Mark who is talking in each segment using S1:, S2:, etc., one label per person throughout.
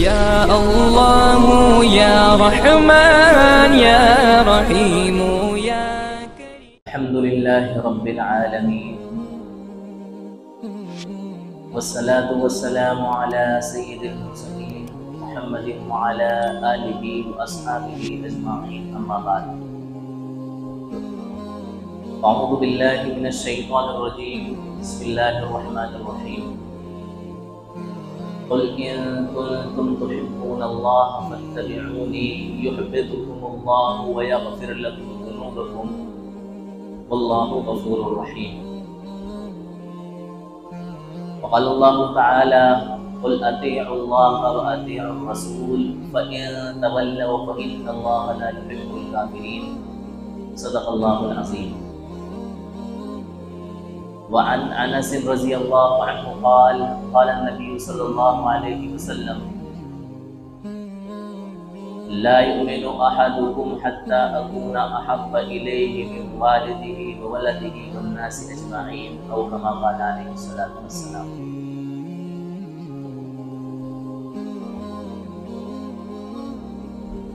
S1: يا الله يا رحمن يا رحيم يا كريم.
S2: الحمد لله رب العالمين، والصلاة والسلام على سيد المرسلين محمد وعلى آله وأصحابه أجمعين، أما بعد. أعوذ بالله من الشيطان الرجيم، بسم الله الرحمن الرحيم. قل إن كنتم تحبون الله فاتبعوني يحببكم الله ويغفر لكم ذنوبكم والله غفور رحيم. وقال الله تعالى: قل أطيعوا الله وأطيعوا الرسول فإن تولوا فإن الله لا يحب الكافرين. صدق الله العظيم. وعن أنس رضي الله عنه قال: قال النبي صلى الله عليه وسلم: لا يؤمن أحدكم حتى أكون أحب إليه من والده وولده والناس أجمعين، أو كما قال عليه الصلاة والسلام.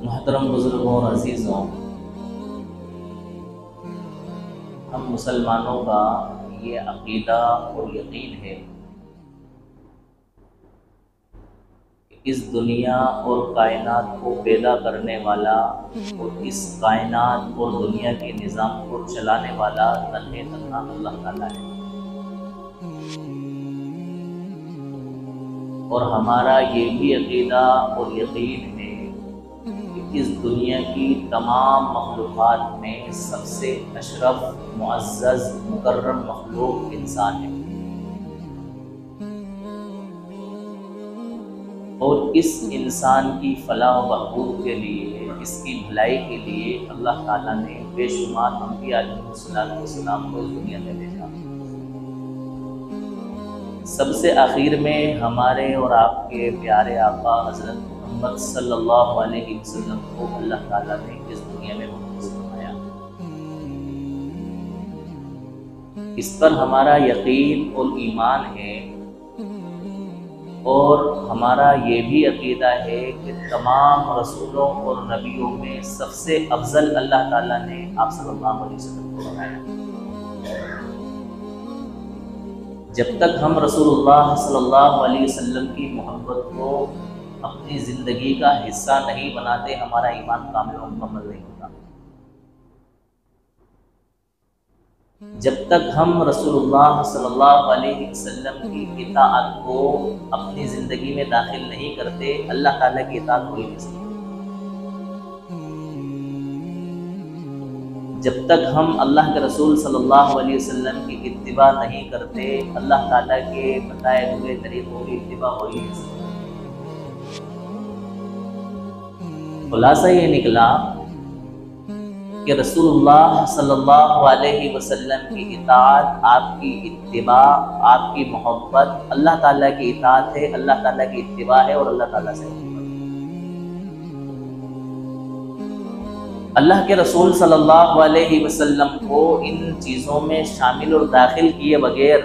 S2: محترم بزرگوں اور عزیزوں، ہم مسلمانوں کا یہ عقیدہ اور یقین ہے کہ اس دنیا اور کائنات کو پیدا کرنے والا اور اس کائنات اور دنیا کے نظام کو چلانے والا تنہا اللہ تعالیٰ ہے، اور ہمارا یہ بھی عقیدہ اور یقین ہے کہ اس دنیا کی تمام مخلوقات میں سب سے اشرف، معزز، مکرم مخلوق انسان ہے، اور اس انسان کی فلاح و بہبود کے لیے، اس کی بھلائی کے لیے اللہ تعالیٰ نے بے شمار انبیاء علیہ السلام کو اس دنیا میں بھیجا۔ سب سے آخر میں ہمارے اور آپ کے پیارے آقا حضرت محمد صلی اللہ علیہ وسلم کو اللہ تعالیٰ نے اس دنیا میں مبعوث فرمایا۔ اس پر ہمارا یقین اور ایمان ہے، اور ہمارا یہ بھی عقیدہ ہے کہ تمام رسولوں اور نبیوں میں سب سے افضل اللہ تعالیٰ نے آپ صلی اللہ علیہ وسلم کو بنایا۔ جب تک ہم رسول اللہ صلی اللہ علیہ وسلم کی محبت کو اپنی زندگی کا حصہ نہیں بناتے، ہمارا ایمان کامل و مکمل نہیں ہوتا۔ جب تک ہم رسول اللہ صلی اللہ علیہ وسلم کی اطاعت کو اپنی زندگی میں داخل نہیں کرتے، اللہ تعالیٰ کی اطاعت ہو ہی نہیں سکتی۔ جب تک ہم اللہ کے رسول صلی اللہ علیہ وسلم کی اتباع نہیں کرتے، اللہ تعالیٰ کے بتائے ہوئے طریقوں کی اتباع ہو ہی نہیں سکتی۔ خلاصہ یہ نکلا کہ رسول اللہ صلی اللہ علیہ وسلم کی اطاعت، آپ کی اتباع، آپ کی محبت اللہ تعالیٰ کی اطاعت ہے، اللہ تعالیٰ کی اتباع ہے، اور اللہ تعالیٰ سے محبت۔ اللہ کے رسول صلی اللہ علیہ وسلم کو ان چیزوں میں شامل اور داخل کیے بغیر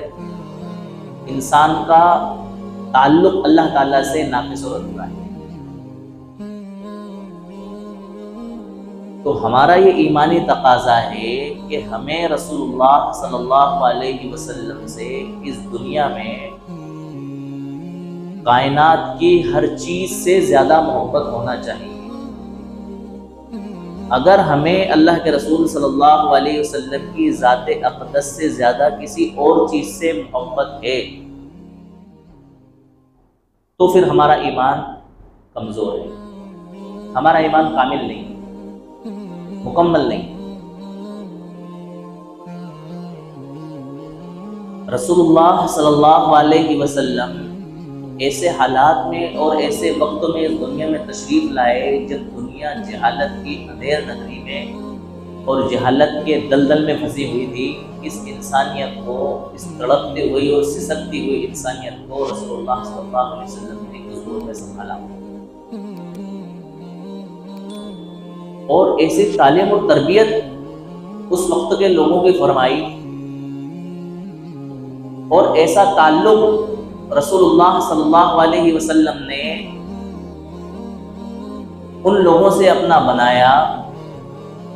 S2: انسان کا تعلق اللہ تعالیٰ سے ناقص اور ادھورا ہے۔ تو ہمارا یہ ایمانی تقاضا ہے کہ ہمیں رسول اللہ صلی اللہ علیہ وسلم سے اس دنیا میں کائنات کی ہر چیز سے زیادہ محبت ہونا چاہیے۔ اگر ہمیں اللہ کے رسول صلی اللہ علیہ وسلم کی ذات اقدس سے زیادہ کسی اور چیز سے محبت ہے تو پھر ہمارا ایمان کمزور ہے، ہمارا ایمان کامل نہیں، مکمل نہیں۔ رسول اللہ صلی اللہ علیہ وسلم ایسے حالات میں اور ایسے وقت میں اس دنیا میں تشریف لائے جب دنیا جہالت کی اندھیر نگری میں اور جہالت کے دلدل میں پھنسی ہوئی تھی۔ اس انسانیت کو، اس تڑپتی ہوئی اور سسکتی ہوئی انسانیت کو رسول اللہ صلی اللہ علیہ وسلم نے حضور میں سنبھالا، اور ایسی تعلیم اور تربیت اس وقت کے لوگوں کی فرمائی، اور ایسا تعلق رسول اللہ صلی اللہ علیہ وسلم نے ان لوگوں سے اپنا بنایا،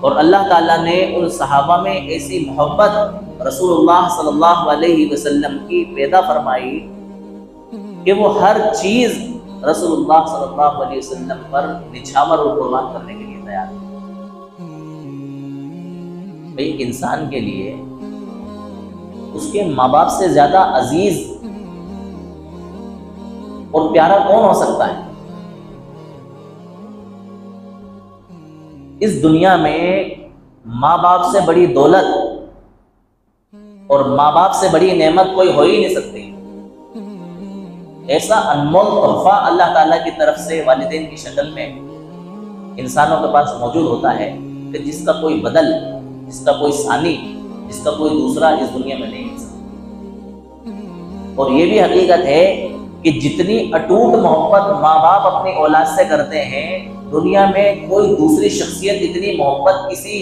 S2: اور اللہ تعالیٰ نے ان صحابہ میں ایسی محبت رسول اللہ صلی اللہ علیہ وسلم کی پیدا فرمائی کہ وہ ہر چیز رسول اللہ صلی اللہ علیہ وسلم پر نچھاور اور قربان کرنے کے لیے تیار ہے۔ ایک انسان کے لیے اس کے ماں باپ سے زیادہ عزیز اور پیارا کون ہو سکتا ہے؟ اس دنیا میں ماں باپ سے بڑی دولت اور ماں باپ سے بڑی نعمت کوئی ہو ہی نہیں سکتی۔ ایسا انمول تحفہ اللہ تعالیٰ کی طرف سے والدین کی شکل میں انسانوں کے پاس موجود ہوتا ہے کہ جس کا کوئی بدل، جس کا کوئی ثانی، جس کا کوئی دوسرا اس دنیا میں نہیں مل سکتا۔ اور یہ بھی حقیقت ہے کہ جتنی اٹوٹ محبت ماں باپ اپنی اولاد سے کرتے ہیں، دنیا میں کوئی دوسری شخصیت اتنی محبت کسی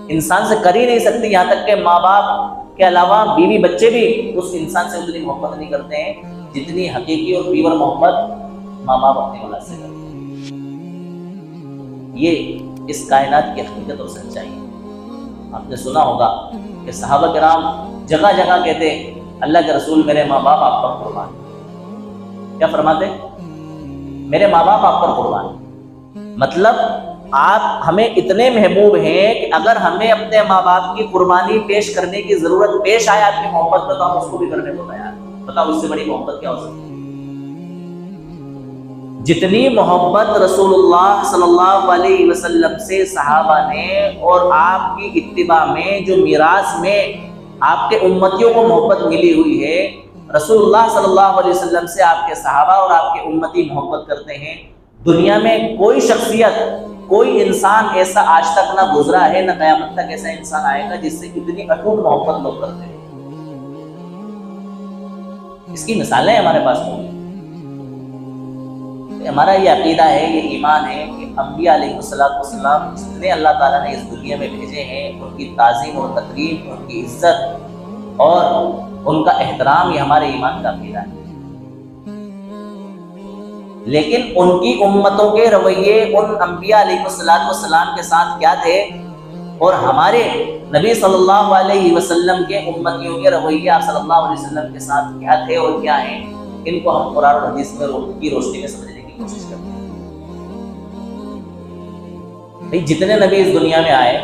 S2: انسان سے کر ہی نہیں سکتی۔ یہاں تک کہ ماں باپ کے علاوہ بیوی بچے بھی اس انسان سے اتنی محبت نہیں کرتے ہیں جتنی حقیقی اور پیور محبت ماں باپ اپنی اولاد سے کرتے ہیں۔ یہ اس کائنات کی حقیقت اور سچائی ہے۔ آپ نے سنا ہوگا کہ صحابہ کرام جگہ جگہ کہتے اللہ کے رسول میرے ماں باپ آپ پر قربان۔ کیا فرماتے؟ میرے ماں باپ آپ پر قربان۔ مطلب آپ ہمیں اتنے محبوب ہیں کہ اگر ہمیں اپنے ماں باپ کی قربانی پیش کرنے کی ضرورت پیش آئے آپ کی محبت میں، تو ہم اس کو بھی کرنے کو تیار ہیں۔ بتاؤ اس سے بڑی محبت کیا ہو سکتی ہے؟ جتنی محبت رسول اللہ صلی اللہ علیہ وسلم سے صحابہ نے اور آپ کی اتباع میں جو میراث میں آپ کے امتیوں کو محبت ملی ہوئی ہے، رسول اللہ صلی اللہ علیہ وسلم سے آپ کے صحابہ اور آپ کے امتی محبت کرتے ہیں۔ دنیا میں کوئی شخصیت، کوئی انسان ایسا آج تک نہ گزرا ہے، نہ قیامت تک ایسا انسان آئے گا جس سے اتنی اٹوٹ محبت لوگ کرتے ہیں۔ اس کی مثالیں ہمارے پاس موجود ہیں۔ ہمارا یہ عقیدہ ہے، یہ ایمان ہے کہ انبیاء علیہ السلام جتنے اللہ تعالیٰ نے اس دنیا میں بھیجے ہیں، ان کی تعظیم اور تکریم، ان کی عزت اور ان کا احترام، یہ ہمارے ایمان کا عقیدہ ہے۔ لیکن ان کی امتوں کے رویے ان انبیاء علیہ السلام کے ساتھ کیا تھے، اور ہمارے نبی صلی اللہ علیہ وسلم کے امتیوں کے رویے آپ صلی اللہ علیہ وسلم کے ساتھ کیا تھے اور کیا ہیں، ان کو ہم قرآن اور حدیث میں کی روشنی میں سمجھنے کی کوشش کرتے ہیں۔ جتنے نبی اس دنیا میں آئے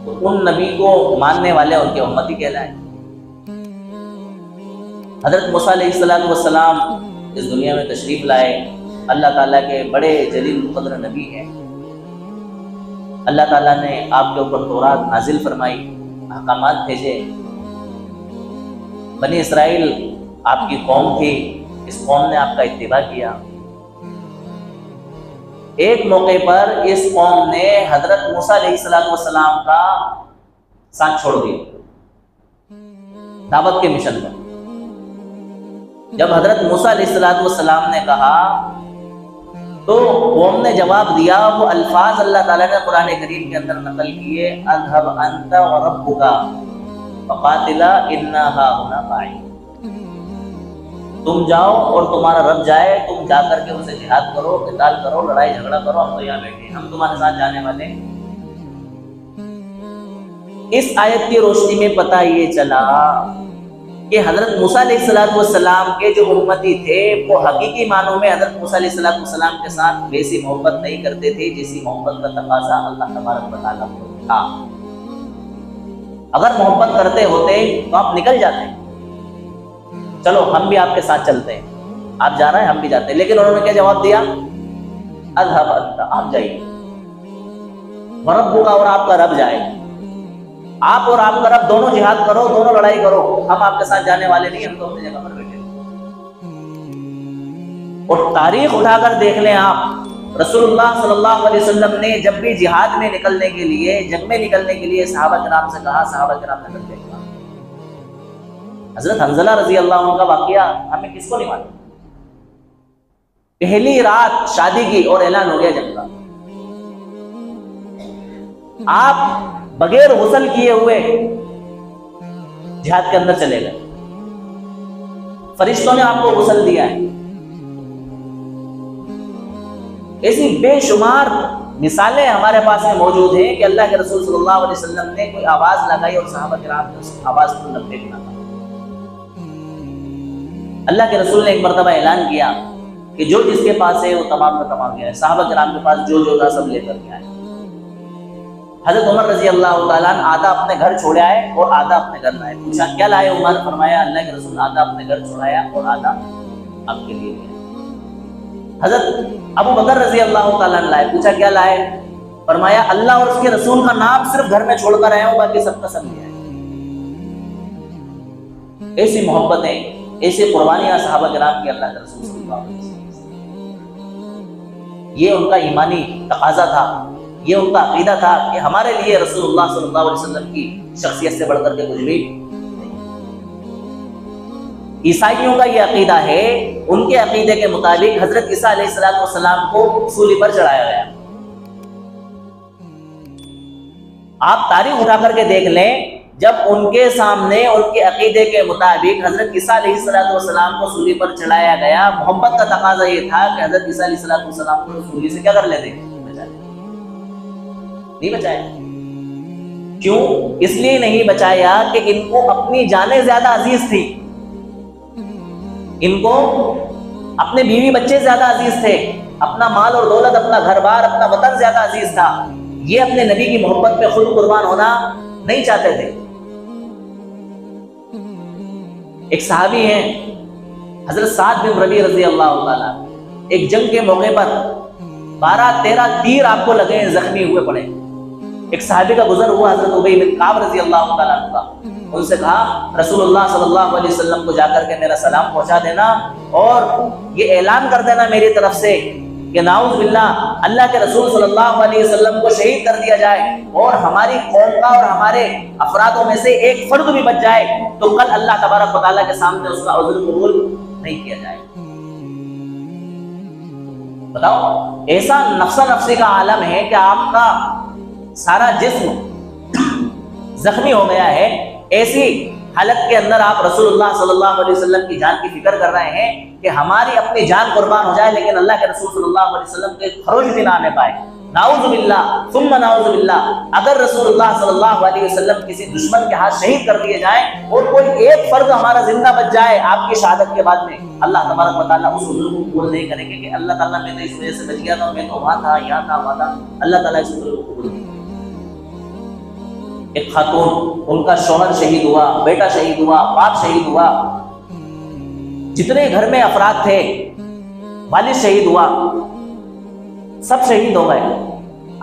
S2: تو ان نبی کو ماننے والے ان کے امتی کہلائے۔ حضرت موسیٰ علیہ السلام اس دنیا میں تشریف لائے، اللہ تعالیٰ کے بڑے جلیل القدر نبی ہیں۔ اللہ تعالیٰ نے آپ کے اوپر تورات نازل فرمائی، احکامات بھیجے۔ بنی اسرائیل آپ کی قوم تھی، اس قوم نے آپ کا اتباع کیا۔ ایک موقع پر اس قوم نے حضرت موسیٰ علیہ السلام کا ساتھ چھوڑ دیا دعوت کے مشن پر۔ جب حضرت موسیٰ علیہ السلام نے کہا تو قوم نے جواب دیا، وہ الفاظ اللہ تعالیٰ نے قرآن کریم کے اندر نقل کیے، اذهب انت وربك فقاتلا انا هاهنا قاعدون۔ تم جاؤ اور تمہارا رب جائے، تم جا کر کے ان سے جہاد کرو، قتال کرو، لڑائی جھگڑا کرو، ہم تو یہاں بیٹھے ہیں، ہم تمہارے ساتھ جانے والے ہیں۔ اس آیت کی روشنی میں پتہ یہ چلا کہ حضرت موسیٰ علیہ السلام کے جو امتی تھے وہ حقیقی معنوں میں حضرت موسیٰ علیہ السلام کے ساتھ ویسی محبت نہیں کرتے تھے جیسی محبت کا تقاضا اللہ تبارک و تعالیٰ کو تھا۔ اگر محبت کرتے ہوتے تو آپ نکل جاتے، چلو ہم بھی آپ کے ساتھ چلتے ہیں، آپ جا رہے ہیں ہم بھی جاتے ہیں، لیکن انہوں نے کیا جواب دیا؟ اذهب انت، آپ جائیے، وربک، اور آپ کا رب جائے، آپ اور آپ کا رب دونوں جہاد کرو، دونوں لڑائی کرو، ہم آپ کے ساتھ جانے والے نہیں، ہم تو اپنی جگہ پر بیٹھے۔ اور تاریخ اٹھا کر دیکھ لیں آپ، رسول اللہ صلی اللہ علیہ وسلم نے جب بھی جہاد میں نکلنے کے لیے، جنگ میں نکلنے کے لیے صحابہ کرام سے کہا، صحابہ کرام نے نکلنے کہا۔ حضرت حنظلہ رضی اللہ عنہ کا واقعہ ہمیں کس کو نہیں معلوم؟ پہلی رات شادی کی اور اعلان ہو گیا جنگ کا، آپ بغیر غسل کیے ہوئے جہاد کے اندر چلے گئے، فرشتوں نے آپ کو غسل دیا ہے، ایسی بے شمار مثالیں ہمارے پاس میں موجود ہیں کہ اللہ کے رسول صلی اللہ علیہ وسلم نے کوئی آواز لگائی اور صحابہ کرام نے اس آواز کو لبے بنا کر۔ اللہ کے رسول نے ایک مرتبہ اعلان کیا کہ جو جس کے پاس ہے وہ تمام کا تمام گیا ہے۔ صحابہ کرام کے پاس جو جو تھا سب لے کر کے آئے۔ حضرت عمر رضی اللہ تعالیٰ عنہ آدھا اپنے گھر چھوڑے آئے اور آدھا اپنے گھر لائے۔ پوچھا کیا لائے عمر؟ فرمایا اللہ کے رسول آدھا اپنے گھر چھوڑایا اور آدھا آپ کے لیے لیا۔ حضرت ابو بکر رضی اللہ تعالیٰ عنہ لائے۔ پوچھا کیا لائے؟ فرمایا اللہ اور اس کے رسول کا نام صرف گھر میں چھوڑ کر آیا ہوں، باقی سب کا سب لیا ہے۔ ایسی محبتیں، ایسی قربانیاں صحابہ کرام کی اللہ کے رسول صلی اللہ علیہ وسلم، یہ ان کا ایمانی تقاضا تھا، یہ ان کا عقیدہ تھا کہ ہمارے لیے رسول اللہ صلی اللہ علیہ وسلم کی شخصیت سے بڑھ کر کے کچھ بھی نہیں۔ عیسائیوں کا یہ عقیدہ ہے، ان کے عقیدے کے مطابق حضرت عیسیٰ علیہ السلام کو صلیب پر چڑھایا گیا۔ آپ تاریخ اٹھا کر کے دیکھ لیں، جب ان کے سامنے ان کے عقیدے کے مطابق حضرت عیسیٰ علیہ السلام کو صلیب پر چڑھایا گیا، محبت کا تقاضا یہ تھا کہ حضرت عیسیٰ علیہ السلام کو صلیب سے کیا کر لیتے؟ نہیں بچایا۔ کیوں؟ اس لیے نہیں بچایا کہ ان کو اپنی جانیں زیادہ عزیز تھی، ان کو اپنے بیوی بچے زیادہ عزیز تھے، اپنا مال اور دولت، اپنا گھر بار، اپنا وطن زیادہ عزیز تھا۔ یہ اپنے نبی کی محبت میں خود قربان ہونا نہیں چاہتے تھے۔ ایک صحابی ہیں حضرت سعد بن ربیع رضی اللہ تعالیٰ، ایک جنگ کے موقع پر 12-13 تیر آپ کو لگے، زخمی ہوئے پڑے۔ ایک صحابی کا گزر ہوا حضرت ابی بن کعب رضی اللہ تعالیٰ عنہ کا، ان سے کہا رسول اللہ صلی اللہ علیہ وسلم کو جا کر کے میرا سلام پہنچا دینا اور یہ اعلان کر دینا میری طرف سے کہ نعوذ باللہ اللہ کے رسول صلی اللہ علیہ وسلم کو شہید کر دیا جائے اور ہماری قوم کا اور ہمارے افرادوں میں سے ایک فرد بھی بچ جائے تو کل اللہ تبارک و تعالیٰ کے سامنے اس کا عذر قبول نہیں کیا جائے۔ بتاؤ، ایسا نفسا نفسی کا عالم ہے کہ آپ کا سارا جسم زخمی ہو گیا ہے، ایسی حالت کے اندر آپ رسول اللہ صلی اللہ علیہ وسلم کی جان کی فکر کر رہے ہیں کہ ہماری اپنی جان قربان ہو جائے لیکن اللہ کے رسول صلی اللہ علیہ وسلم کے خروج بھی نہ آنے پائے۔ نعوذ باللہ ثم نعوذ باللہ، اگر رسول اللہ صلی اللہ علیہ وسلم کسی دشمن کے ہاتھ شہید کر دیے جائیں اور کوئی ایک فرد ہمارا زندہ بچ جائے آپ کی شہادت کے بعد میں، اللہ تبارک و تعالیٰ اس عذر کو قبول نہیں کریں گے کہ اللہ تعالیٰ میں تو اس وجہ سے بچ گیا تھا، میں تو وہاں تھا، یہاں تھا، وہاں تھا، اللہ تعالیٰ اس عذر کو قبول نہیں کریں گے۔ ایک خاتون، ان کا شوہر شہید ہوا، بیٹا شہید ہوا، باپ شہید ہوا، جتنے گھر میں افراد تھے، والد شہید ہوا، سب شہید ہو گئے۔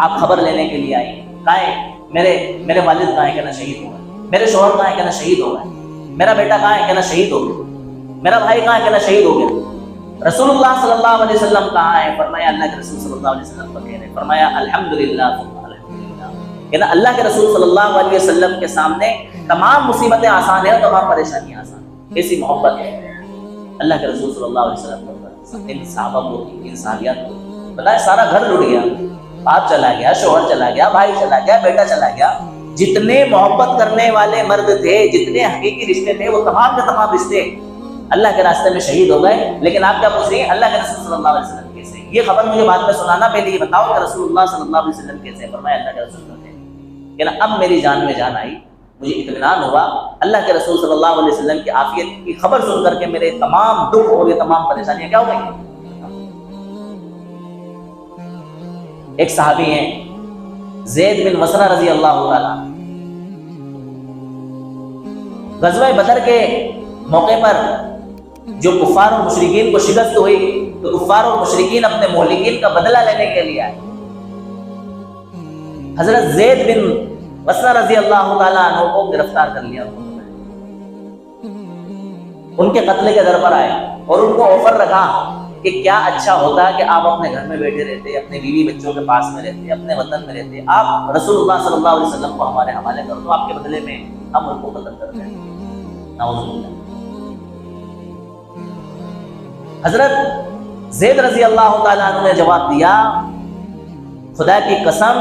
S2: آپ خبر لینے کے لیے آئی، کہاں ہے میرے والد کہاں ہے؟ کہنا شہید ہو گئے۔ میرے شوہر کہاں ہے؟ کہنا شہید ہو گئے۔ میرا بیٹا کہاں ہے؟ کہنا شہید ہو گیا۔ میرا بھائی کہاں ہے؟ کہنا شہید ہو گیا۔ رسول اللہ صلی اللہ علیہ وسلم کہاں ہے؟ فرمایا اللہ کے رسول صلی اللہ علیہ وسلم پر کہہ رہے، فرمایا الحمدللہ کہ اللہ کے رسول صلی اللہ علیہ وسلم کے سامنے تمام مصیبتیں آسان ہیں اور تمام پریشانیاں آسان ہیں۔ ایسی محبت ہے اللہ کے رسول صلی اللہ علیہ وسلم پر، ان صحابہ کو، ان صحابیات کو۔ بتائیں سارا گھر لٹ گیا، باپ چلا گیا، شوہر چلا گیا، بھائی چلا گیا، بیٹا چلا گیا، جتنے محبت کرنے والے مرد تھے، جتنے حقیقی رشتے تھے، وہ تمام کے تمام رشتے اللہ کے راستے میں شہید ہو گئے۔ لیکن آپ کیا پوچھ رہے ہیں اللہ کے رسول صلی اللہ علیہ وسلم کیسے؟ یہ خبر مجھے بعد میں سنانا، پہلے یہ بتاؤ کہ رسول اللہ صلی اللہ علیہ وسلم کیسے؟ فرمایا اللہ کے رسول کیسے؟ کہ نا اب میری جان میں جان آئی، مجھے اطمینان ہوا، اللہ کے رسول صلی اللہ علیہ وسلم کی عافیت کی خبر سن کر کے میرے تمام دکھ اور یہ تمام پریشانیاں کیا ہو گئی۔ ایک صحابی ہیں زید بن وسرہ رضی اللہ تعالیٰ، غزوہ بدر کے موقع پر جو کفار اور مشرکین کو شکست ہوئی تو کفار اور مشرکین اپنے مہلکین کا بدلہ لینے کے لیے آئے۔ حضرت زید بن وسرہ رضی اللہ تعالیٰ عنہ کو گرفتار کر لیا، ان کے قتل کے در پر آئے اور ان کو آفر رکھا کہ کیا اچھا ہوتا کہ آپ اپنے گھر میں بیٹھے رہتے، اپنے بیوی بچوں کے پاس میں رہتے، اپنے وطن میں رہتے، آپ رسول اللہ صلی اللہ علیہ وسلم کو ہمارے حوالے کر دو، آپ کے بدلے میں ہم ان کو قتل کر دیں۔ نعوذ باللہ۔ حضرت زید رضی اللہ تعالیٰ عنہ نے جواب دیا، خدا کی قسم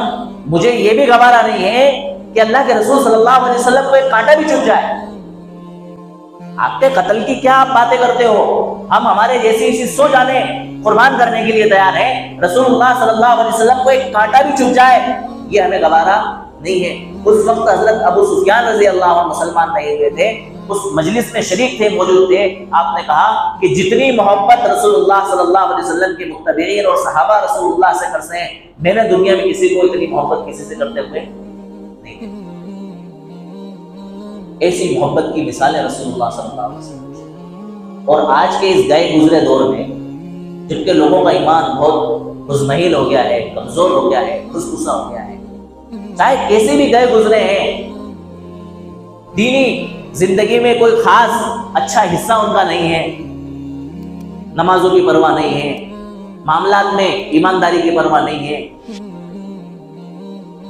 S2: مجھے یہ بھی گوارا نہیں ہے کہ اللہ کے رسول صلی اللہ علیہ وسلم کو ایک کانٹا بھی چبھ جائے۔ آپ کے قتل کی کیا آپ باتیں کرتے ہو؟ ہم ہمارے جیسی اسی سو جانے قربان کرنے کے لیے تیار ہیں۔ رسول اللہ صلی اللہ علیہ وسلم کو ایک کانٹا بھی چبھ جائے یہ ہمیں گوارا نہیں ہے۔ اس وقت حضرت ابو سفیان رضی اللہ عنہ مسلمان نہیں ہوئے تھے، اس مجلس میں شریک تھے، موجود تھے۔ آپ نے کہا کہ جتنی محبت رسول اللہ صلی اللہ علیہ وسلم کے متبعین اور صحابہ رسول اللہ سے کرتے ہیں، میں نے دنیا میں کسی کو اتنی محبت کسی سے کرتے ہوئے نہیں۔ ایسی محبت کی مثال ہے رسول اللہ صلی اللہ علیہ وسلم۔ اور آج کے اس گئے گزرے دور میں جبکہ لوگوں کا ایمان بہت مزمحل ہو گیا ہے، کمزور ہو گیا ہے، خوشبوسا ہو گیا ہے، چاہے کیسے بھی گئے گزرے ہیں، دینی زندگی میں کوئی خاص اچھا حصہ ان کا نہیں ہے، نمازوں کی پرواہ نہیں ہے، معاملات میں ایمانداری کی پرواہ نہیں ہے،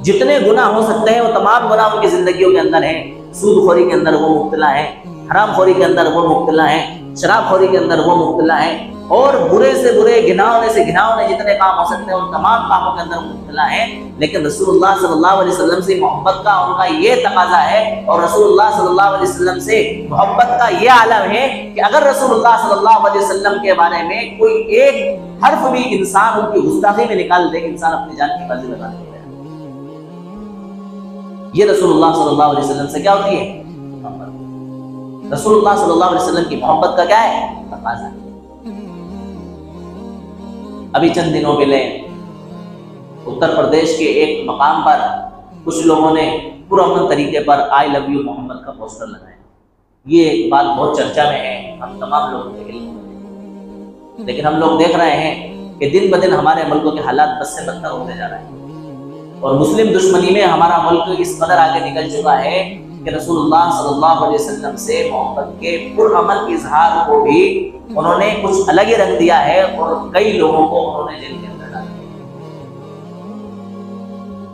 S2: جتنے گناہ ہو سکتے ہیں وہ تمام گناہ ان کی زندگیوں کے اندر ہیں۔ سود خوری کے اندر وہ مبتلا ہیں، حرام خوری کے اندر وہ مبتلا ہیں، شراب خوری کے اندر وہ مبتلا ہیں، اور برے سے برے گناہوں سے گناہوں جتنے کام ہو سکتے ہیں ان تمام کاموں کے اندر مبتلا ہیں۔ لیکن رسول اللہ صلی اللہ علیہ وسلم سے محبت کا ان کا یہ تقاضا ہے، اور رسول اللہ صلی اللہ علیہ وسلم سے محبت کا یہ عالم ہے کہ اگر رسول اللہ صلی اللہ علیہ وسلم کے بارے میں کوئی ایک حرف بھی انسان ان کی گستاخی میں نکال دے، انسان اپنی جان کی بازی لگا دے۔ یہ رسول اللہ صلی اللہ علیہ وسلم سے کیا ہوتی ہے؟ محبت۔ رسول اللہ صلی اللہ علیہ وسلم کی محبت کا کیا ہے؟ تقاضا ہے۔ ابھی چند دنوں پہلے اتر پردیش کے ایک مقام پر کچھ لوگوں نے پرامن طریقے پر آئی لو یو محمد کا پوسٹر لگایا۔ یہ بات بہت چرچا میں ہے، ہم تمام لوگوں کے علم میں، لیکن ہم لوگ دیکھ رہے ہیں کہ دن بدن ہمارے ملکوں کے حالات بد سے بدتر ہوتے جا رہے ہیں، اور مسلم دشمنی میں ہمارا ملک اس قدر آگے نکل چکا ہے کہ رسول اللہ صلی اللہ علیہ وسلم سے محبت کے پرامن اظہار کو بھی انہوں نے کچھ الگ ہی رنگ دیا ہے، اور کئی لوگوں کو انہوں نے جیل کے اندر ڈال دیا۔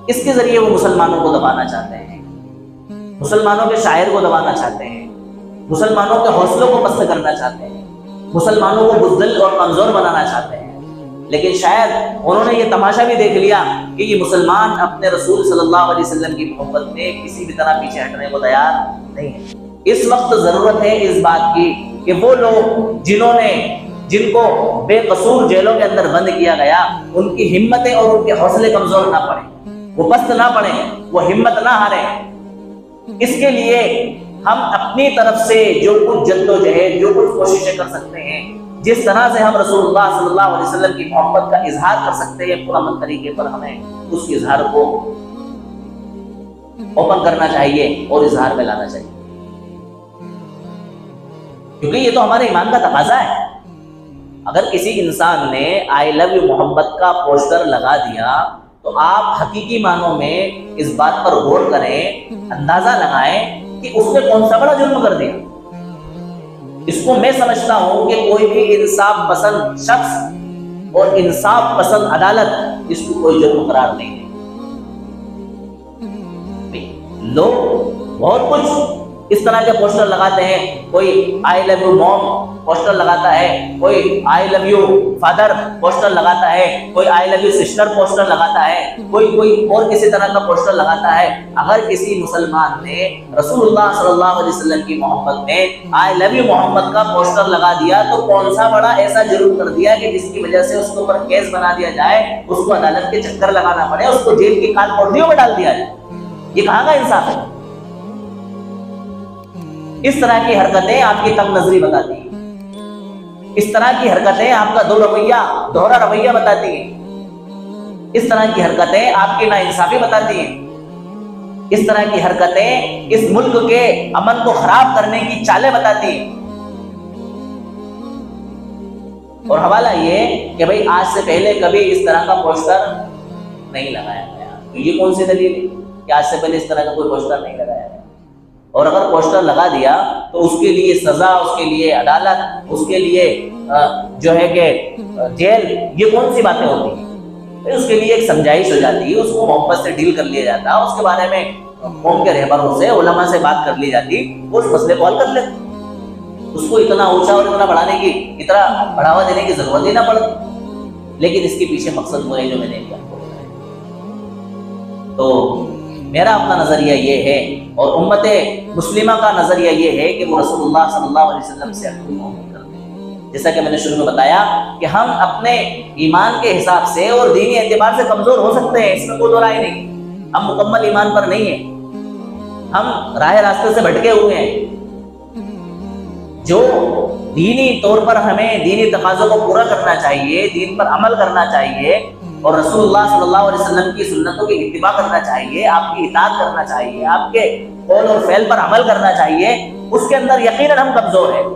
S2: اس کے ذریعے وہ مسلمانوں کو دبانا چاہتے ہیں، مسلمانوں کے شاعر کو دبانا چاہتے ہیں، مسلمانوں کے حوصلوں کو پست کرنا چاہتے ہیں، مسلمانوں کو بزدل اور کمزور بنانا چاہتے ہیں۔ لیکن شاید انہوں نے یہ تماشا بھی دیکھ لیا کہ یہ مسلمان اپنے رسول صلی اللہ علیہ وسلم کی محبت میں کسی بھی طرح پیچھے ہٹنے کو تیار نہیں ہے۔ اس وقت ضرورت ہے اس بات کی کہ وہ لوگ جن کو بے قصور جیلوں کے اندر بند کیا گیا، ان کی ہمتیں اور ان کے حوصلے کمزور نہ پڑیں، وہ پست نہ پڑیں، وہ ہمت نہ ہاریں۔ اس کے لیے ہم اپنی طرف سے جو کچھ جدوجہد، جو کچھ کوششیں کر سکتے ہیں، جس طرح سے ہم رسول اللہ صلی اللہ علیہ وسلم کی محبت کا اظہار کر سکتے ہیں پرامن طریقے پر، ہمیں اس اظہار کو اوپن کرنا چاہیے اور اظہار میں لانا چاہیے، کیونکہ یہ تو ہمارے ایمان کا تقاضا ہے۔ اگر کسی انسان نے آئی لو یو محمد کا پوسٹر لگا دیا تو آپ حقیقی معنوں میں اس بات پر غور کریں، اندازہ لگائیں کہ اس نے کون سا بڑا جرم کر دیا۔ اس کو میں سمجھتا ہوں کہ کوئی بھی انصاف پسند شخص اور انصاف پسند عدالت اس کو کوئی جرم قرار نہیں دے۔ لوگ بہت کچھ اس طرح کے پوسٹر لگاتے ہیں، کوئی آئی لو یو موم پوسٹر لگاتا ہے، کوئی آئی لو یو فادر پوسٹر لگاتا ہے، کوئی آئی لو یو سسٹر پوسٹر لگاتا ہے، کوئی اور کسی طرح کا پوسٹر لگاتا ہے۔ اگر کسی مسلمان نے رسول اللہ صلی اللہ علیہ وسلم کی محبت میں آئی لو یو محمد کا پوسٹر لگا دیا تو کون سا بڑا ایسا جرم کر دیا کہ جس کی وجہ سے اس کے اوپر کیس بنا دیا جائے، اس کو عدالت کے چکر لگانا پڑے، اس کو جیل کی کال پوٹلیوں میں ڈال دیا جائے؟ یہ کہاں کا انصاف ہے؟ اس طرح کی حرکتیں آپ کی تنگ نظری بتاتی ہیں، اس طرح کی حرکتیں آپ کا دوہرا رویہ بتاتی ہیں، اس طرح کی حرکتیں آپ کی ناانصافی بتاتی ہیں، اس طرح کی حرکتیں اس ملک کے امن کو خراب کرنے کی چالیں بتاتی ہیں۔ اور حوالہ یہ کہ بھئی آج سے پہلے کبھی اس طرح کا پوسٹر نہیں لگایا گیا، تو یہ کون سی دلیل ہے کہ آج سے پہلے اس طرح کا کوئی پوسٹر نہیں لگایا گیا؟ اور اگر پوسٹر لگا دیا تو اس کے لیے سزا، اس کے لیے عدالت، اس کے لیے جو ہے کہ جیل، یہ کون سی باتیں ہوتی ہیں؟ اس کے لیے ایک سمجھائش ہو جاتی ہے، اس کو محبت سے ڈیل کر لیا جاتا ہے، اس کے بارے میں قوم کے رہبروں سے، علماء سے بات کر لی جاتی، وہ اس مسئلے کو حل کر لیتے، اس کو اتنا اونچا اور اتنا بڑھاوا دینے کی ضرورت ہی نہ پڑتی۔ لیکن اس کے پیچھے مقصد وہ ہے جو میں نے آپ کو بتایا۔ تو میرا اپنا نظریہ یہ ہے، اور امت مسلمہ کا نظریہ یہ ہے کہ وہ رسول اللہ صلی اللہ علیہ وسلم سے اپنی محبت کرتے ہیں۔ جیسا کہ میں نے شروع میں بتایا کہ ہم اپنے ایمان کے حساب سے اور دینی اعتبار سے کمزور ہو سکتے ہیں، اس میں کوئی دو رائے نہیں، ہم مکمل ایمان پر نہیں ہیں، ہم راہ راستے سے بھٹکے ہوئے ہیں۔ جو دینی طور پر ہمیں دینی تقاضوں کو پورا کرنا چاہیے، دین پر عمل کرنا چاہیے اور رسول اللہ صلی اللہ علیہ وسلم کی سنتوں کی اتباع کرنا چاہیے، آپ کی اطاعت کرنا چاہیے، آپ کے قول اور فعل پر عمل کرنا چاہیے، اس کے اندر یقیناً ہم کمزور ہیں۔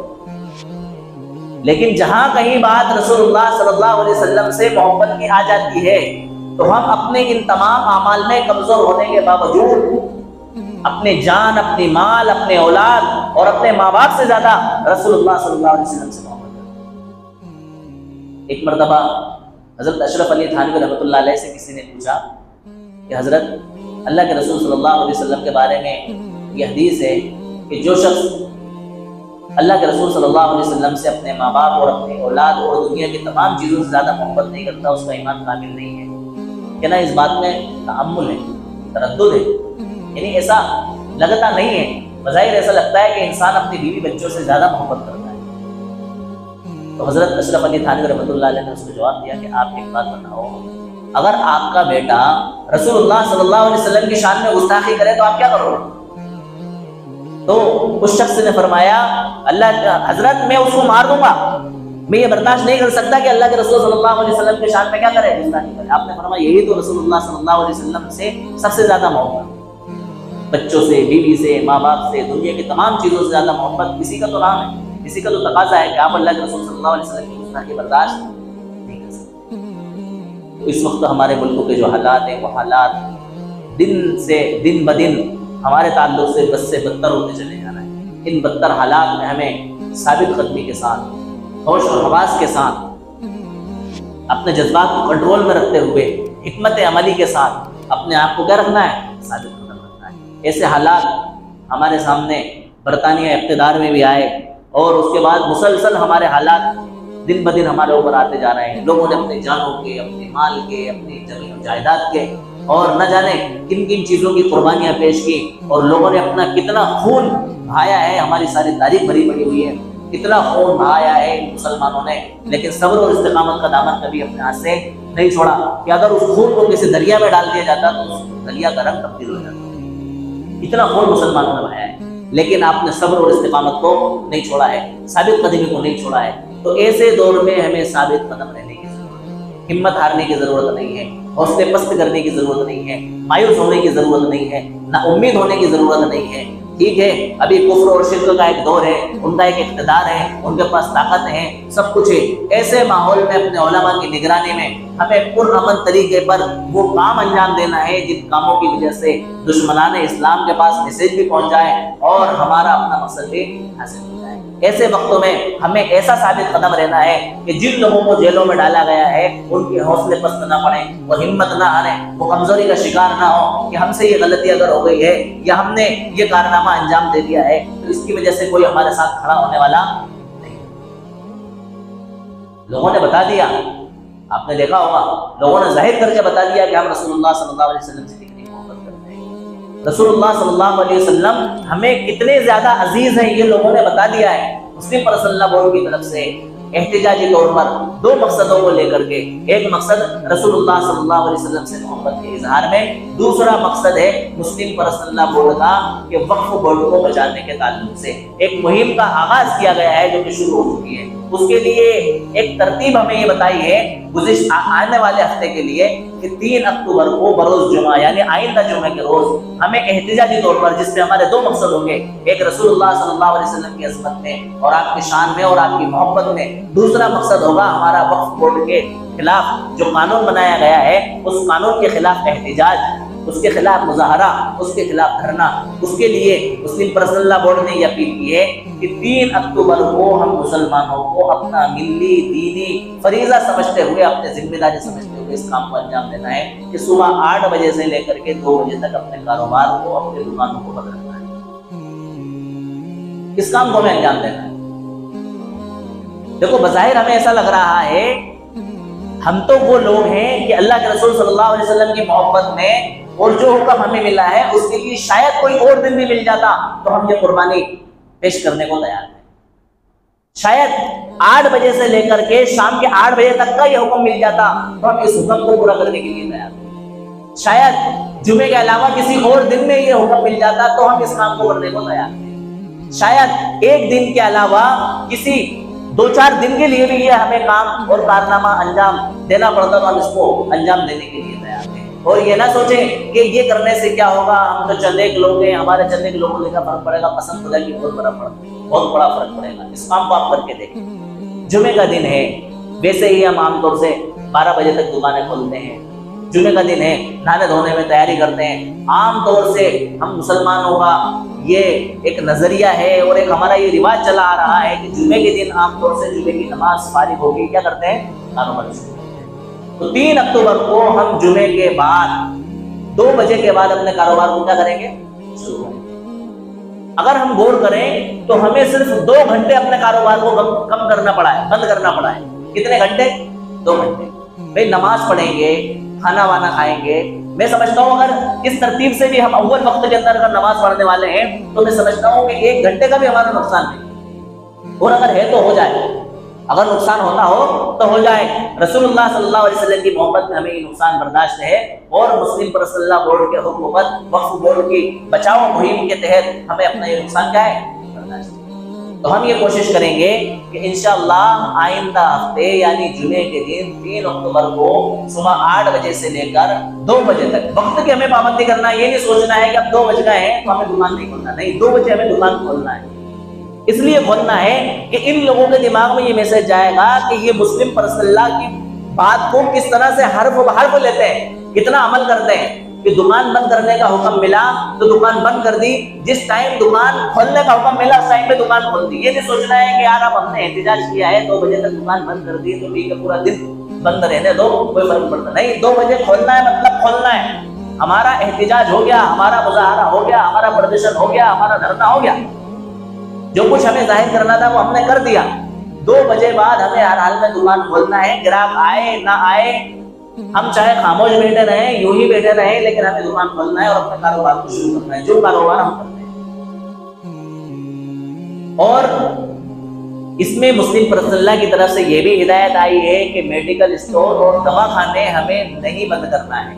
S2: لیکن جہاں کہیں بات رسول اللہ صلی اللہ علیہ وسلم سے محبت کی آ جاتی ہے تو ہم اپنے ان تمام اعمال میں کمزور ہونے کے باوجود اپنے جان، اپنی مال، اپنے اولاد اور اپنے ماں باپ سے زیادہ رسول اللہ صلی اللہ علیہ وسلم سے محبت کرتے ہیں۔ ایک مرتبہ حضرت اشرف علی تھانوی رحمۃ اللہ علیہ سے کسی نے پوچھا کہ حضرت، اللہ کے رسول صلی اللہ علیہ وسلم کے بارے میں یہ حدیث ہے کہ جو شخص اللہ کے رسول صلی اللہ علیہ وسلم سے اپنے ماں باپ اور اپنی اولاد اور دنیا کی تمام چیزوں سے زیادہ محبت نہیں کرتا، اس کا ایمان کامل نہیں ہے۔ کہ نا اس بات میں تأمل ہے، تردد ہے، یعنی ایسا لگتا نہیں ہے، بظاہر ایسا لگتا ہے کہ انسان اپنی بیوی بچوں سے زیادہ محبت کرتا ہے۔ تو حضرت اشرف علی تھانوی رحمۃ اللہ علیہ نے اس کو جواب دیا کہ آپ ایک بات بتاؤ، اگر آپ کا بیٹا رسول اللہ صلی اللہ علیہ وسلم کی شان میں گستاخی کرے تو آپ کیا کرو گے؟ تو اس شخص نے فرمایا، اللہ حضرت میں اس کو مار دوں گا، میں یہ برداشت نہیں کر سکتا کہ اللہ کے رسول صلی اللہ علیہ وسلم کی شان میں کیا کرے، گستاخی کرے۔ آپ نے فرمایا یہی تو رسول اللہ صلی اللہ علیہ وسلم سے سب سے زیادہ محبت، بچوں سے، بیوی سے، ماں باپ سے، دنیا کی تمام چیزوں سے زیادہ محبت کسی کا تو نام ہے، کسی کا تو تقاضا ہے کہ آپ اللہ کے رسول صلی اللہ علیہ وسلم کی گستاخی برداشت نہیں کر سکتے۔ تو اس وقت ہمارے ملکوں کے جو حالات ہیں وہ حالات دن سے دن بدن ہمارے تعلق سے بد سے بدتر ہوتے چلے جا رہے ہیں۔ ان بدتر حالات میں ہمیں ثابت قدمی کے ساتھ، ہوش اور حواس کے ساتھ، اپنے جذبات کو کنٹرول میں رکھتے ہوئے، حکمت عملی کے ساتھ اپنے آپ کو کیا رکھنا ہے، ثابت قدم رکھنا ہے۔ ایسے حالات ہمارے سامنے برطانیہ اقتدار میں بھی آئے اور اس کے بعد مسلسل ہمارے حالات دن بدن ہمارے اوپر آتے جا رہے ہیں۔ لوگوں نے اپنے جانوں کے، اپنے مال کے، اپنی زمین و جائیداد کے اور نہ جانے کن کن چیزوں کی قربانیاں پیش کی، اور لوگوں نے اپنا کتنا خون بہایا ہے، ہماری ساری تاریخ بھری پڑی ہوئی ہے، کتنا خون بہایا ہے مسلمانوں نے، لیکن صبر اور استقامت کا دامن کبھی اپنے ہاتھ سے نہیں چھوڑا کہ اگر اس خون کو کسی دریا میں ڈال دیا جاتا تو اس دریا کا رنگ تبدیل ہو جاتا۔ اتنا خون مسلمانوں نے بہایا ہے، لیکن آپ نے صبر اور استقامت کو نہیں چھوڑا ہے، ثابت قدمی کو نہیں چھوڑا ہے۔ تو ایسے دور میں ہمیں ثابت قدم رہنے کی ضرورت ہے، ہمت ہارنے کی ضرورت نہیں ہے، حوصلے پست کرنے کی ضرورت نہیں ہے، مایوس ہونے کی ضرورت نہیں ہے، نا امید ہونے کی ضرورت نہیں ہے۔ ٹھیک ہے، ابھی کفر اور شرک کا ایک دور ہے، ان کا ایک اقتدار ہے، ان کے پاس طاقت ہے، سب کچھ ہے۔ ایسے ماحول میں اپنے علماء کی نگرانی میں ہمیں پرامن طریقے پر وہ کام انجام دینا ہے جن کاموں کی وجہ سے دشمنان اسلام کے پاس میسج بھی پہنچ جائے اور ہمارا اپنا مقصد بھی حاصل ہو جائے۔ ایسے وقتوں میں ہمیں ایسا ثابت قدم رہنا ہے کہ جن لوگوں کو جیلوں میں ڈالا گیا ہے ان کے حوصلے پست نہ پڑیں، وہ ہمت نہ ہاریں، وہ کمزوری کا شکار نہ ہو کہ ہم سے یہ غلطی اگر ہو گئی ہے یا ہم نے یہ کارنامہ انجام دے دیا ہے تو اس کی وجہ سے کوئی ہمارے ساتھ کھڑا ہونے والا نہیں۔ لوگوں نے بتا دیا، آپ نے دیکھا ہوگا، لوگوں نے ظاہر کر کے بتا دیا کہ ہم رسول اللہ صلی اللہ علیہ وسلم سے کتنی محبت کرتے ہیں، رسول اللہ صلی اللہ علیہ وسلم ہمیں کتنے زیادہ عزیز ہیں، یہ لوگوں نے بتا دیا ہے۔ مسلم پرسنل اللہ بورڈ کی طرف سے احتجاجی طور پر دو مقصدوں کو لے کر کے، ایک مقصد رسول اللہ صلی اللہ علیہ وسلم سے محبت کے اظہار میں، دوسرا مقصد ہے مسلم پرسنل اللہ بورڈ کا کہ وقف بورڈ کو بچانے کے تعلق سے ایک مہم کا آغاز کیا گیا ہے جو کہ شروع ہو چکی ہے۔ اس کے لیے ایک ترتیب ہمیں یہ بتائی ہے آنے والے ہفتے کے لیے کہ 3 اکتوبر کو بروز جمعہ یعنی آئندہ جمعہ کے روز ہمیں احتجاجی طور پر، جس پہ ہمارے دو مقصد ہوں گے، ایک رسول اللہ صلی اللہ علیہ وسلم کی عظمت میں اور آپ کی شان میں اور آپ کی محبت میں، دوسرا مقصد ہوگا ہمارا وقف بورڈ کے خلاف جو قانون بنایا گیا ہے اس قانون کے خلاف احتجاج، اس کے خلاف مظاہرہ، اس کے خلاف دھرنا۔ اس کے لیے مسلم پرسنل اللہ بورڈ نے یہ اپیل کی ہے کہ 3 اکتوبر کو ہم مسلمانوں کو اپنا ملی دینی فریضہ سمجھتے ہوئے، اپنے ذمہ داری سمجھتے ہوئے اس کام کو انجام دینا ہے کہ صبح 8 بجے سے لے کر کے 2 بجے تک اپنے کاروبار کو، اپنے دکانوں کو بند رکھنا ہے۔ اس کام کو ہمیں انجام دینا ہے۔ دیکھو، بظاہر ہمیں ایسا لگ رہا ہے ہم تو وہ لوگ ہیں کہ اللہ کے رسول صلی اللہ علیہ وسلم کی محبت میں اور جو حکم ہمیں ملا ہے اس کے لیے شاید کوئی اور دن بھی مل جاتا تو ہم یہ قربانی پیش کرنے کو تیار ہیں، شاید 8 بجے سے لے کر کے شام کے 8 بجے تک کا یہ حکم مل جاتا تو ہم اس حکم کو پورا کرنے کے لیے تیار ہیں۔ شاید جمعے کے علاوہ کسی اور دن میں یہ حکم مل جاتا تو ہم اس کام کو کرنے کو تیار ہیں۔ شاید ایک دن کے علاوہ کسی 2-4 دن کے لیے بھی یہ ہمیں کام اور کارنامہ انجام دینا پڑتا تو ہم اس کو انجام دینے کے لیے تیار ہیں۔ اور یہ نہ سوچیں کہ یہ کرنے سے کیا ہوگا، ہم تو چند ایک لوگ ہیں، ہمارے چند ایک لوگوں سے کیا فرق پڑے گا، قسم خدا کی بہت بڑا فرق پڑے گا۔ اس کام کو آپ کر کے دیکھیں۔ جمعے کا دن ہے، ویسے ہی ہم عام طور سے 12 بجے تک دکانیں کھولتے ہیں۔ جمعے کا دن ہے، نہانے دھونے میں تیاری کرتے ہیں۔ عام طور سے ہم مسلمانوں کا یہ ایک نظریہ ہے اور ایک ہمارا یہ رواج چلا آ رہا ہے کہ جمعے کے دن عام طور سے جمعے کی نماز فارغ ہوگی کیا کرتے ہیں، کاروبار شروع کرتے ہیں۔ تو 3 اکتوبر کو ہم جمعے کے بعد 2 بجے کے بعد اپنے کاروبار کو کیا کریں گے، شروع کریں گے۔ اگر ہم غور کریں تو ہمیں صرف 2 گھنٹے اپنے کاروبار کو کم کرنا پڑا ہے، بند کرنا پڑا ہے۔ کتنے گھنٹے؟ 2 گھنٹے۔ بھائی نماز پڑھیں گے، کھانا وانا کھائیں گے۔ میں سمجھتا ہوں اگر اس ترتیب سے بھی ہم اول وقت کے اندر اگر نماز پڑھنے والے ہیں تو میں سمجھتا ہوں کہ 1 گھنٹے کا بھی ہمارا نقصان نہیں، اور اگر ہے تو ہو جائے، اگر نقصان ہونا ہو تو ہو جائے۔ رسول اللہ صلی اللہ علیہ وسلم کی محبت میں ہمیں یہ نقصان برداشت ہے، اور مسلم پرسنل لا بورڈ کے حکم پر وقف بورڈ کی بچاؤ مہم کے تحت ہمیں اپنا یہ نقصان کیا ہے، برداشت ہے۔ تو ہم یہ کوشش کریں گے کہ انشاءاللہ آئندہ ہفتے یعنی جمعے کے دن 3 اکتوبر کو صبح 8 بجے سے لے کر 2 بجے تک وقت کی ہمیں پابندی کرنا ہے۔ یہ نہیں سوچنا ہے کہ اب 2 بج گئے ہیں تو ہمیں دکان نہیں کھولنا، نہیں، 2 بجے ہمیں دکان کھولنا ہے۔ اس لیے کھولنا ہے کہ ان لوگوں کے دماغ میں یہ میسج جائے گا کہ یہ مسلم پرسنل لا کی بات کو کس طرح سے حرف بحرف لیتے ہیں، کتنا عمل کرتے ہیں۔ کہ دکان بند کرنے کا حکم ملا تو دکان بند کر دی، جس ٹائم دکان کھولنے کا حکم ملا اس ٹائم پہ دکان کھول دی۔ یہ نہیں سوچنا ہے کہ یار اب ہم نے احتجاج کیا ہے 2 بجے تک دکان بند کر دی تو ٹھیک ہے پورا دن بند رہنے دو، کوئی فرق پڑتا نہیں۔ 2 بجے کھولنا ہے مطلب کھولنا ہے۔ ہمارا احتجاج ہو گیا، ہمارا مظاہرہ ہو گیا، ہمارا پردرشن ہو گیا، ہمارا دھرنا ہو گیا، جو کچھ ہمیں ظاہر کرنا تھا وہ ہم نے کر دیا۔ 2 بجے بعد ہمیں ہر حال میں دکان کھولنا ہے، گراہک آئے نہ آئے، ہم چاہے خاموش بیٹھے رہیں، یوں ہی بیٹھے رہیں، لیکن ہمیں دکان کھولنا ہے اور اپنے کاروبار کو شروع کرنا ہے، جو کاروبار ہم کرتے ہیں۔ اور اس میں مسلم پرسنل لا کی طرف سے یہ بھی ہدایت آئی ہے کہ میڈیکل اسٹور اور دواخانے ہمیں نہیں بند کرنا ہے۔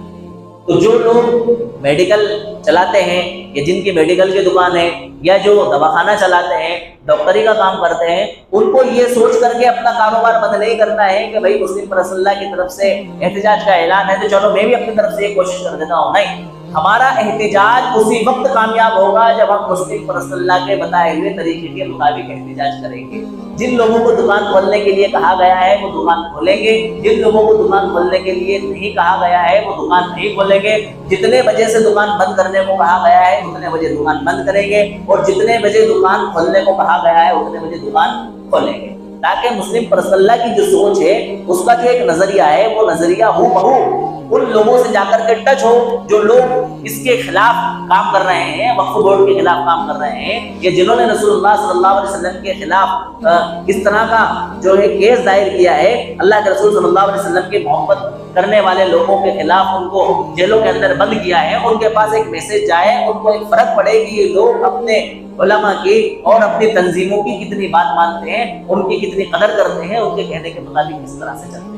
S2: تو جو لوگ میڈیکل چلاتے ہیں یا جن کی میڈیکل کی دکان ہے یا جو دواخانہ چلاتے ہیں، ڈاکٹری کا کام کرتے ہیں، ان کو یہ سوچ کر کے اپنا کاروبار بند نہیں کرنا ہے کہ بھائی مسلم پرسنل لا کی طرف سے احتجاج کا اعلان ہے تو چلو میں بھی اپنی طرف سے یہ کوشش کر دیتا ہوں۔ نہیں، ہمارا احتجاج اسی وقت کامیاب ہوگا جب ہم مسلم پرسنل لا کے بتائے ہوئے طریقے کے مطابق احتجاج کریں گے۔ جن لوگوں کو دکان کھولنے کے لیے کہا گیا ہے وہ دکان کھولیں گے، جن لوگوں کو دکان کھولنے کے لیے نہیں کہا گیا ہے وہ دکان نہیں کھولیں گے۔ جتنے بجے سے دکان بند کرنے کو کہا گیا ہے اتنے بجے دکان بند کریں گے، اور جتنے بجے دکان کھولنے کو کہا گیا ہے اتنے بجے دکان کھولیں گے، تاکہ مسلم پرسنل لا کی جو سوچ ہے اس کا جو ایک نظریہ ہے وہ نظریہ ہو بہو ان لوگوں سے جا کر کے ٹچ ہو جو لوگ اس کے خلاف کام کر رہے ہیں، وقف بورڈ کے خلاف کام کر رہے ہیں، یا جنہوں نے رسول اللہ صلی اللہ علیہ وسلم کے خلاف اس طرح کا جو ہے کیس دائر کیا ہے، اللہ کے رسول صلی اللہ علیہ وسلم کی محبت کرنے والے لوگوں کے خلاف ان کو جیلوں کے اندر بند کیا ہے، ان کے پاس ایک میسج جائے، ان کو ایک فرق پڑے کہ یہ لوگ اپنے علماء کی اور اپنی تنظیموں کی کتنی بات مانتے ہیں، ان کی کتنی قدر کرتے ہیں، ان کے کہنے کے مطابق کس طرح سے چلتے ہیں۔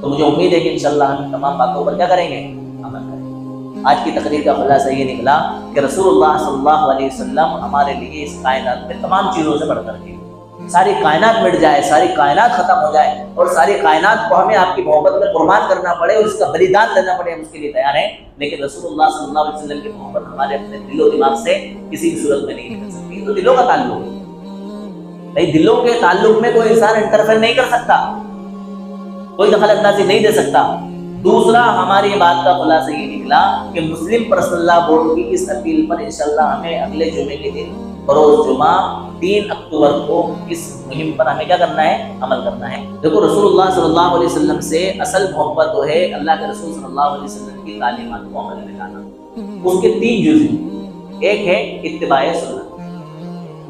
S2: تو مجھے امید ہے کہ انشاءاللہ ہم تمام باتوں پر کیا کریں گے، عمل کریں گے۔ آج کی تقریر کا خلاصہ یہ نکلا کہ رسول اللہ صلی اللہ علیہ وسلم ہمارے لیے اس کائنات میں تمام چیزوں سے بڑھ کر کے، ساری کائنات مٹ جائے، ساری کائنات ختم ہو جائے اور ساری کائنات کو ہمیں آپ کی محبت میں قربان کرنا پڑے اور اس کا بلیدان دینا پڑے، ہم اس کے لیے تیار ہیں، لیکن رسول اللہ صلی اللہ علیہ وسلم کی محبت ہمارے اپنے دل و دماغ سے کسی بھی صورت میں نہیں نکل سکتی۔ تو دلوں کا تعلق ہے بھائی، دلوں کے تعلق میں کوئی انسان انٹرفیئر نہیں کر سکتا، کوئی دخل اندازی نہیں دے سکتا۔ دوسرا، ہماری بات کا خلاصہ یہ نکلا کہ مسلم پرسنل لا بورڈ کی اس اپیل پر انشاءاللہ ہمیں اگلے جمعے کے دن بروز جمعہ 3 اکتوبر کو اس مہم پر ہمیں کیا کرنا ہے، عمل کرنا ہے۔ دیکھو رسول اللہ صلی اللہ علیہ وسلم سے اصل محبت تو ہے اللہ کے رسول صلی اللہ علیہ وسلم کی تعلیمات کو عمل میں لانا۔ اس کے 3 جزء، ایک ہے اتباع سنت،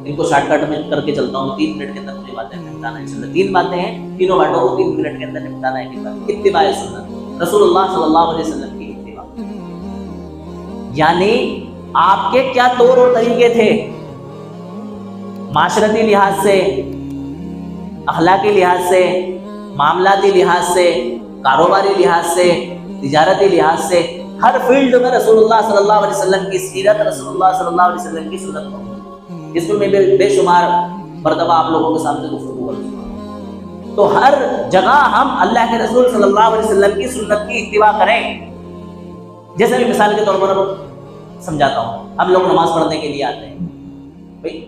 S2: ان کو شارٹ کٹ میں کر کے چلتا ہوں، 3 منٹ کے اندر مجھے باتیں نپٹانا ہے انشاءاللہ۔ 3 باتیں ہیں، تینوں باتوں کو 3 منٹ کے اندر نپٹانا ہے۔ اتباع سنت، رسول اللہ صلی اللہ علیہ وسلم کی اتباع، یعنی آپ کے کیا طور اور طریقے تھے معاشرتی لحاظ سے، اخلاقی لحاظ سے، معاملاتی لحاظ سے، کاروباری لحاظ سے، تجارتی لحاظ سے، ہر فیلڈ میں رسول اللہ صلی اللہ علیہ وسلم کی سیرت، رسول اللہ صلی اللہ علیہ وسلم کی سنت کو، اس میں بے شمار مرتبہ آپ لوگوں کے سامنے گفتگو کروں گا۔ تو ہر جگہ ہم اللہ کے رسول صلی اللہ علیہ وسلم کی سنت کی اتباع کریں۔ جیسے میں مثال کے طور پر سمجھاتا ہوں، ہم لوگ نماز پڑھنے کے لیے آتے ہیں، بھائی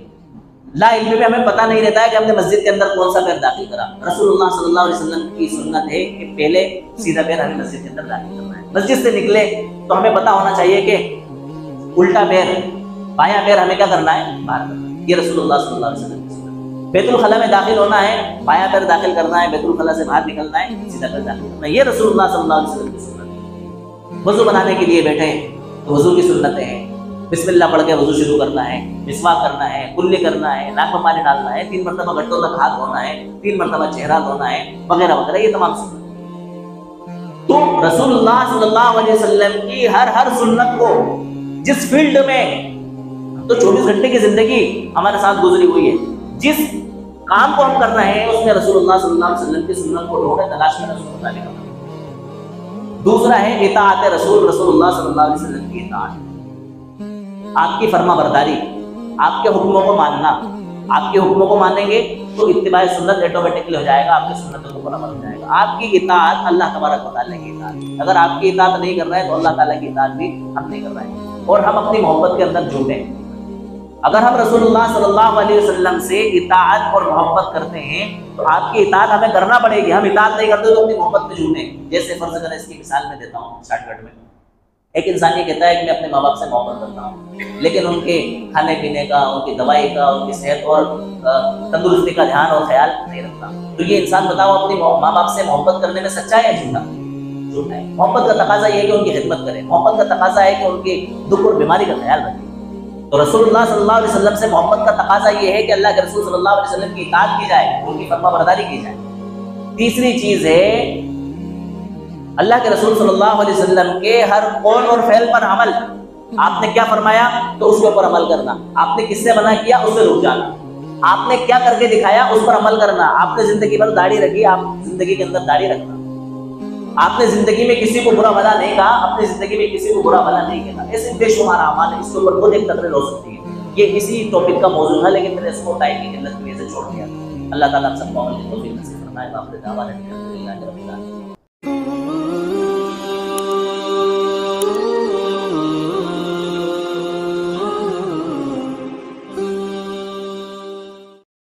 S2: لا علم میں ہمیں پتہ نہیں رہتا ہے کہ ہم نے مسجد کے اندر کون سا پیر داخل کرا۔ رسول اللہ صلی اللہ علیہ وسلم کی سنت ہے کہ پہلے سیدھا پیر ہمیں مسجد کے اندر داخل کرنا ہے۔ مسجد سے نکلے تو ہمیں پتہ ہونا چاہیے کہ الٹا پیر، بایاں پیر ہمیں کیا کرنا ہے؟ باہر کرنا ہے۔ یہ رسول اللہ صلی اللہ علیہ وسلم کی سنت۔ بیت الخلاء میں داخل ہونا ہے، بایاں پیر داخل کرنا ہے، بیت الخلاء سے باہر نکلنا ہے، سیدھا پیر داخل کرنا ہے۔ یہ رسول اللہ صلی اللہ علیہ وسلم کی سنت ہے۔ وضو بنانے کے لیے بیٹھے تو وضو کی سنتیں ہیں، بسم اللہ پڑھ کے وضو شروع کرنا ہے، مسواک کرنا ہے، کلی کرنا ہے، ناک میں پانی ڈالنا ہے، 3 مرتبہ گھٹوں تک ہاتھ دھونا ہے، 3 مرتبہ چہرہ دھونا ہے، وغیرہ وغیرہ، یہ تمام سنت۔ تو رسول اللہ صلی اللہ علیہ وسلم کی ہر سنت کو جس فیلڈ میں تو 24 گھنٹے کی زندگی ہمارے ساتھ گزری ہوئی ہے، جس کام کو ہم کر رہے ہیں اس میں رسول اللہ صلی اللہ علیہ وسلم کی سنت کو ڈھونڈے تلاش میں رسول اللہ کا۔ دوسرا ہے اطاعت رسول، رسول اللہ صلی اللہ علیہ وسلم کی اطاعت، آپ کی فرما برداری، آپ کے حکموں کو ماننا۔ آپ کے حکموں کو مانیں گے تو اتباع سنت ایٹومیٹکلی ہو جائے گا، آپ کی سنتوں کو پورا بن جائے گا۔ آپ کی اطاعت اللہ تبارک و تعالیٰ کی اطاعت، اگر آپ کی اطاعت نہیں کر رہے ہیں تو اللہ تعالیٰ کی اطاعت بھی ہم نہیں کر رہے ہیں، اور ہم اپنی محبت کے اندر جھوٹے ہیں۔ اگر ہم رسول اللہ صلی اللہ علیہ وسلم سے اطاعت اور محبت کرتے ہیں تو آپ کی اطاعت ہمیں کرنا پڑے گی۔ ہم اطاعت نہیں کرتے تو اپنی محبت میں جھوٹے ہیں۔ جیسے فرض کریں، اس کی مثال میں دیتا ہوں شارٹ کٹ میں، ایک انسان یہ کہتا ہے کہ میں اپنے ماں باپ سے محبت کرتا ہوں، لیکن ان کے کھانے پینے کا، ان کی دوائی کا، ان کی صحت اور تندرستی کا دھیان اور خیال نہیں رکھتا۔ تو یہ انسان بتاؤ اپنی ماں باپ سے محبت کرنے میں سچا ہے یا جھوٹا؟ جھوٹا ہے۔ محبت کا تقاضا یہ ہے کہ ان کی خدمت کرے، محبت کا تقاضا ہے کہ ان کے دکھ اور بیماری کا خیال رکھے۔ تو رسول اللہ صلی اللہ علیہ وسلم سے محبت کا تقاضا یہ ہے کہ اللہ کے رسول صلی اللہ علیہ وسلم کی اطاعت کی جائے، ان کی فرما برداری کی جائے۔ تیسری چیز ہے اللہ کے رسول صلی اللہ علیہ وسلم کے ہر قول اور فعل پر عمل۔ آپ نے کیا فرمایا تو اس کے اوپر عمل کرنا، آپ نے کس سے منع کیا اس سے رک جانا، آپ نے کیا کر کے دکھایا اس پر عمل کرنا۔ آپ نے زندگی بھر داڑھی رکھی، آپ زندگی کے اندر داڑھی رکھنا۔ آپ نے زندگی میں کسی کو برا بھلا نہیں کہا، اپنی زندگی میں کسی کو برا بھلا نہیں کہا۔ ایسے بے شمار اعمال ہیں، اس کے اوپر خود ایک تقریر ہو سکتی ہے۔ یہ اسی ٹاپک کا موضوع ہے، لیکن میں نے اس کو ٹائم کی قلت کی وجہ سے چھوڑ دیا۔ اللہ تعالیٰ ہم سب کو عمل کی توفیق نصیب فرمائے۔ آخر دعوانا الحمدللہ رب العالمین۔